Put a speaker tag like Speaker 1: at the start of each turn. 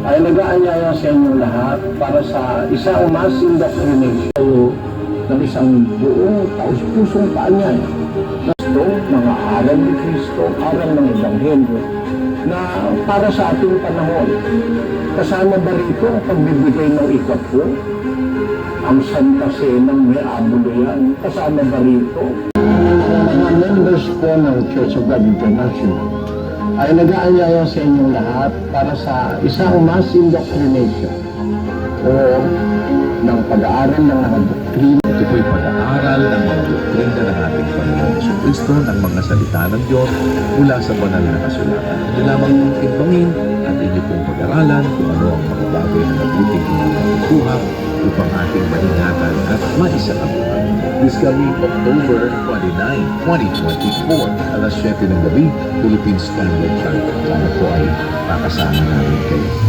Speaker 1: ay nag-aanyaya sa inyong lahat para sa isang mass indoctrination ng isang buong taus-pusong paanyaya. Gusto, mga aral ni Kristo, aral ng Ebanghelyo, na para sa ating panahon. Kasama ba rito ang pagbibigay ng ikatpo? Ang Santa Senang may abulo yan. Kasama ba rito? Mga members po ng Church of God International ay nag-aanyaya sa inyong lahat para sa isang mass indoctrination o ng pag-aaral ng mga doktrina.
Speaker 2: Ito po'y pag-aaral ng mga doktrina ng ating Panginoon Jesucristo, ng mga salita ng Diyos mula sa banal na kasulatan. Hindi lamang yung timbangin at inyo pong pag-aralan kung ano ang mga bagay na mabuting pinapatutuha upang ating maingatan at maisalabuhan. This coming October 29, 2024, alas 7 ng gabi, Philippine Standard Time. Sana po ay makasama namin kayo.